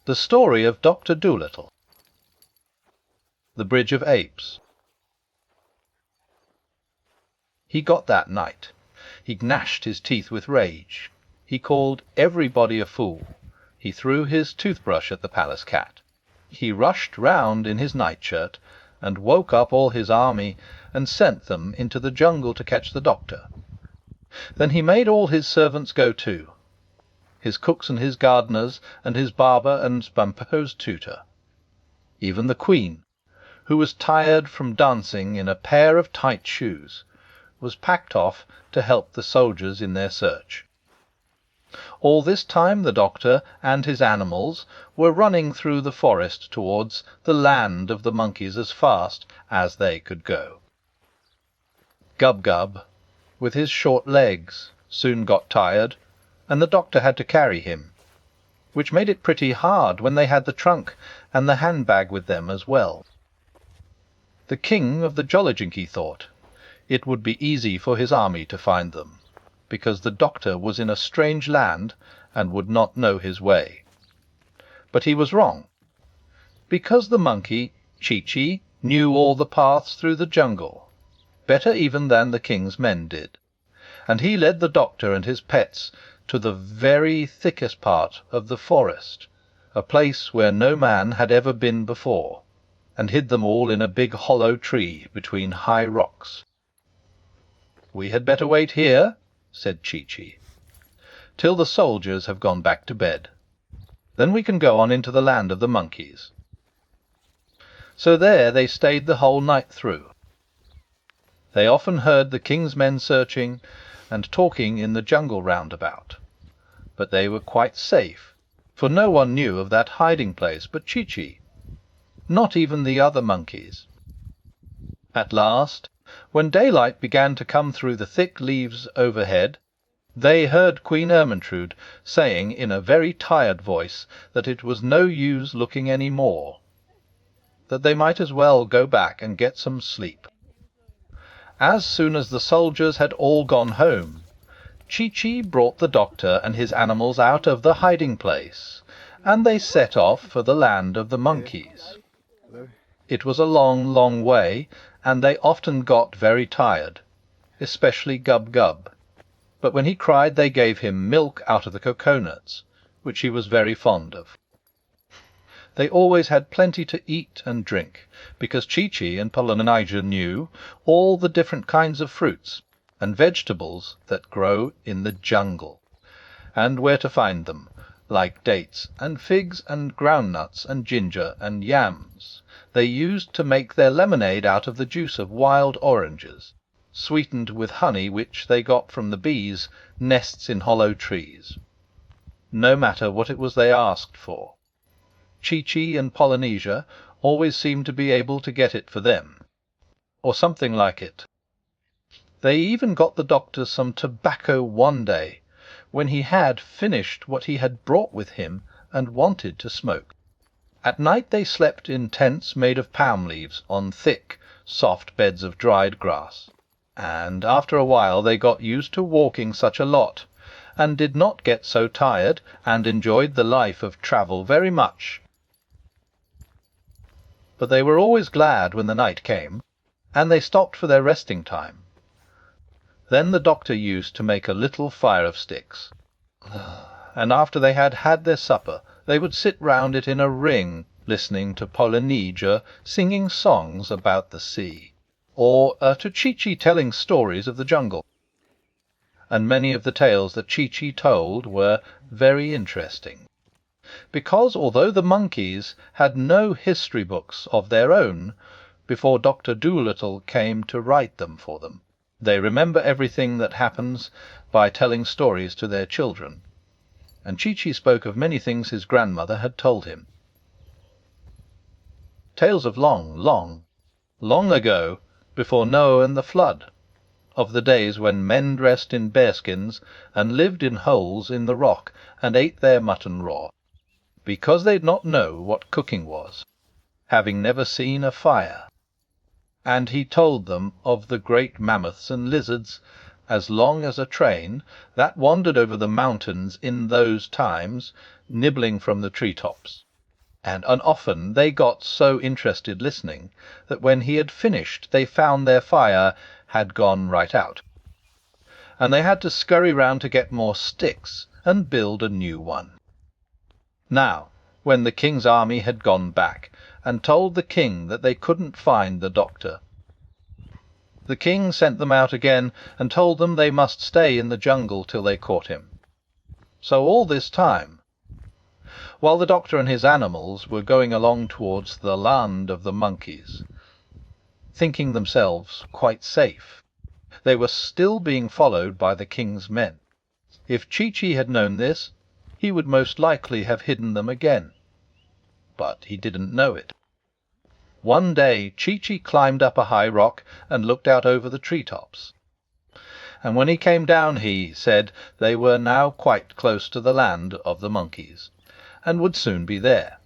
The Story of Doctor Dolittle. The Bridge of Apes. He got that night. He gnashed his teeth with rage. He called everybody a fool. He threw his toothbrush at the palace cat. He rushed round in his nightshirt, and woke up all his army, and sent them into the jungle to catch the doctor. Then he made all his servants go too, his cooks and his gardeners, and his barber and Spumpo's tutor. Even the Queen, who was tired from dancing in a pair of tight shoes, was packed off to help the soldiers in their search. All this time the doctor and his animals were running through the forest towards the land of the monkeys as fast as they could go. Gub-Gub, with his short legs, soon got tired, and the doctor had to carry him, which made it pretty hard when they had the trunk and the handbag with them as well. The king of the Jolliginki thought it would be easy for his army to find them, because the doctor was in a strange land and would not know his way. But he was wrong, because the monkey, Chi-Chi, knew all the paths through the jungle, better even than the king's men did, and he led the doctor and his pets to the very thickest part of the forest, a place where no man had ever been before, and hid them all in a big hollow tree between high rocks. "We had better wait here," said Chi-Chi, "till the soldiers have gone back to bed. Then we can go on into the land of the monkeys." So there they stayed the whole night through. They often heard the king's men searching and talking in the jungle round about, but they were quite safe, for no one knew of that hiding place but Chi-Chi, not even the other monkeys. At last, when daylight began to come through the thick leaves overhead, they heard Queen Ermintrude saying in a very tired voice that it was no use looking any more, that they might as well go back and get some sleep. As soon as the soldiers had all gone home, Chi-Chi brought the doctor and his animals out of the hiding place, and they set off for the land of the monkeys. It was a long, long way, and they often got very tired, especially Gub-Gub. But when he cried they gave him milk out of the coconuts, which he was very fond of. They always had plenty to eat and drink, because Chi-Chi and Polynesia knew all the different kinds of fruits and vegetables that grow in the jungle, and where to find them, like dates and figs and groundnuts and ginger and yams. They used to make their lemonade out of the juice of wild oranges, sweetened with honey which they got from the bees' nests in hollow trees. No matter what it was they asked for, Chi-Chi and Polynesia always seemed to be able to get it for them, or something like it. They even got the doctor some tobacco one day, when he had finished what he had brought with him and wanted to smoke. At night they slept in tents made of palm leaves on thick, soft beds of dried grass, and after a while they got used to walking such a lot, and did not get so tired, and enjoyed the life of travel very much. But they were always glad when the night came, and they stopped for their resting time. Then the doctor used to make a little fire of sticks, and after they had had their supper they would sit round it in a ring, listening to Polynesia singing songs about the sea, or to Chi-Chi telling stories of the jungle. And many of the tales that Chi-Chi told were very interesting, because although the monkeys had no history books of their own before Doctor Dolittle came to write them for them, they remember everything that happens by telling stories to their children, and Chi-Chi spoke of many things his grandmother had told him. Tales of long, long, long ago, before Noah and the flood, of the days when men dressed in bearskins and lived in holes in the rock and ate their mutton raw, because they did not know what cooking was, having never seen a fire. And he told them of the great mammoths and lizards, as long as a train, that wandered over the mountains in those times, nibbling from the tree-tops, and often they got so interested listening that when he had finished they found their fire had gone right out, and they had to scurry round to get more sticks and build a new one. Now, when the king's army had gone back and told the king that they couldn't find the doctor, the king sent them out again and told them they must stay in the jungle till they caught him. So all this time, while the doctor and his animals were going along towards the land of the monkeys, thinking themselves quite safe, they were still being followed by the king's men. If Chi-Chi had known this, he would most likely have hidden them again. But he didn't know it. One day Chi-Chi climbed up a high rock and looked out over the tree-tops. And when he came down he said they were now quite close to the land of the monkeys, and would soon be there.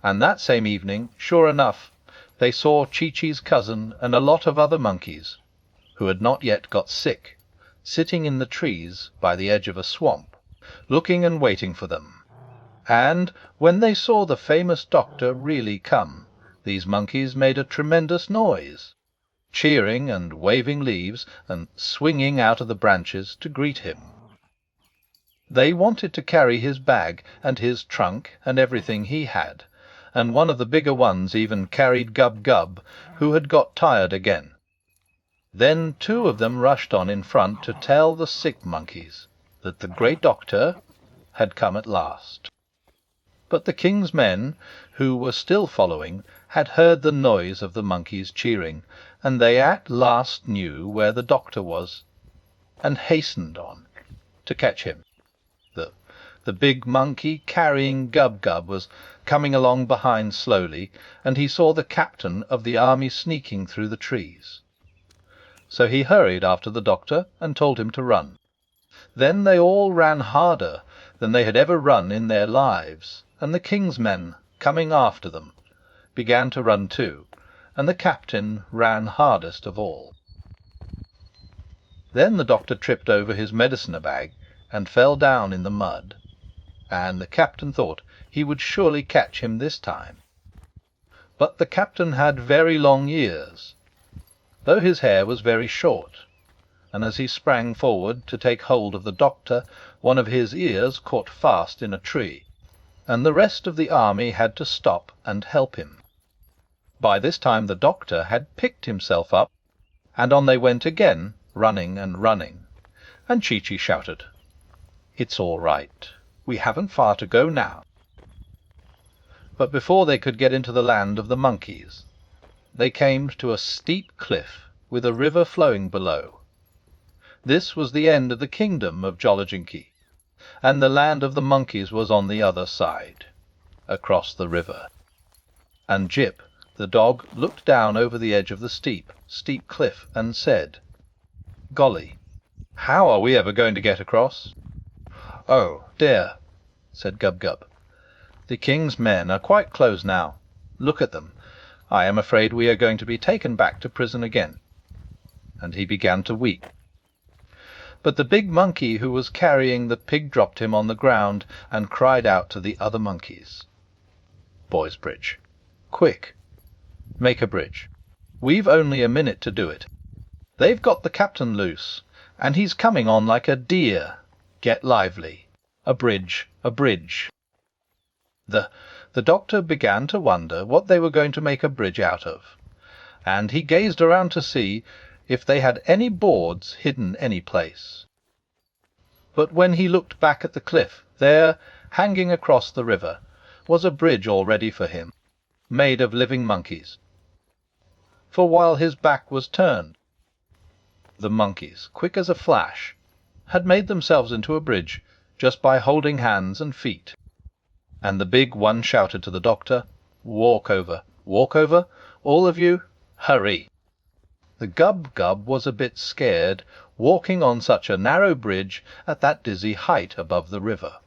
And that same evening, sure enough, they saw Chi-Chi's cousin and a lot of other monkeys, who had not yet got sick, sitting in the trees by the edge of a swamp, looking and waiting for them. And when they saw the famous doctor really come, these monkeys made a tremendous noise, cheering and waving leaves and swinging out of the branches to greet him. They wanted to carry his bag and his trunk and everything he had, and one of the bigger ones even carried Gub-Gub, who had got tired again. Then 2 of them rushed on in front to tell the sick monkeys that the great doctor had come at last. But the king's men, who were still following, had heard the noise of the monkeys cheering, and they at last knew where the doctor was, and hastened on to catch him. The big monkey carrying Gub-Gub was coming along behind slowly, and he saw the captain of the army sneaking through the trees. So he hurried after the doctor and told him to run. Then they all ran harder than they had ever run in their lives, and the king's men, coming after them, began to run too, and the captain ran hardest of all. Then the doctor tripped over his medicine-bag and fell down in the mud, and the captain thought he would surely catch him this time. But the captain had very long ears, though his hair was very short, and as he sprang forward to take hold of the doctor, one of his ears caught fast in a tree, and the rest of the army had to stop and help him. By this time the doctor had picked himself up, and on they went again, running and running, and Chi-Chi shouted, "It's all right. We haven't far to go now." But before they could get into the land of the monkeys, they came to a steep cliff with a river flowing below. This was the end of the kingdom of Jolliginki, and the land of the monkeys was on the other side, across the river. And Jip, the dog, looked down over the edge of the steep cliff and said, "Golly, how are we ever going to get across?" "Oh, dear," said Gub-Gub. "The king's men are quite close now. Look at them. I am afraid we are going to be taken back to prison again." And he began to weep. But the big monkey who was carrying the pig dropped him on the ground and cried out to the other monkeys, "Boys' bridge. Quick, make a bridge. We've only a minute to do it. They've got the captain loose, and he's coming on like a deer. Get lively. A bridge, a bridge." The doctor began to wonder what they were going to make a bridge out of, and he gazed around to see if they had any boards hidden any place. But when he looked back at the cliff, there, hanging across the river, was a bridge all ready for him, made of living monkeys. For while his back was turned, the monkeys, quick as a flash, had made themselves into a bridge just by holding hands and feet. And the big one shouted to the doctor, walk over, all of you, hurry." The Gub-Gub was a bit scared, walking on such a narrow bridge at that dizzy height above the river.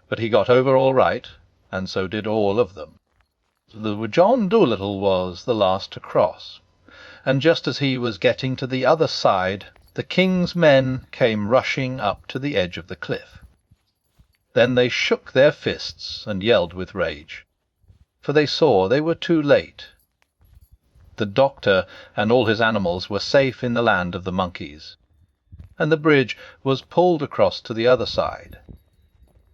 But he got over all right, and so did all of them. The John Dolittle was the last to cross, and just as he was getting to the other side, the king's men came rushing up to the edge of the cliff. Then they shook their fists and yelled with rage, for they saw they were too late. The doctor and all his animals were safe in the land of the monkeys, and the bridge was pulled across to the other side.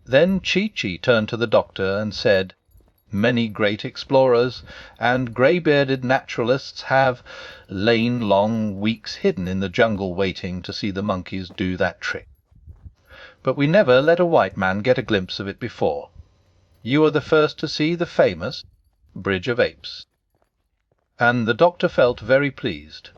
Then Chee-Chee turned to the doctor and said, "Many great explorers and grey-bearded naturalists have lain long weeks hidden in the jungle waiting to see the monkeys do that trick. But we never let a white man get a glimpse of it before. You are the first to see the famous Bridge of Apes." And the doctor felt very pleased.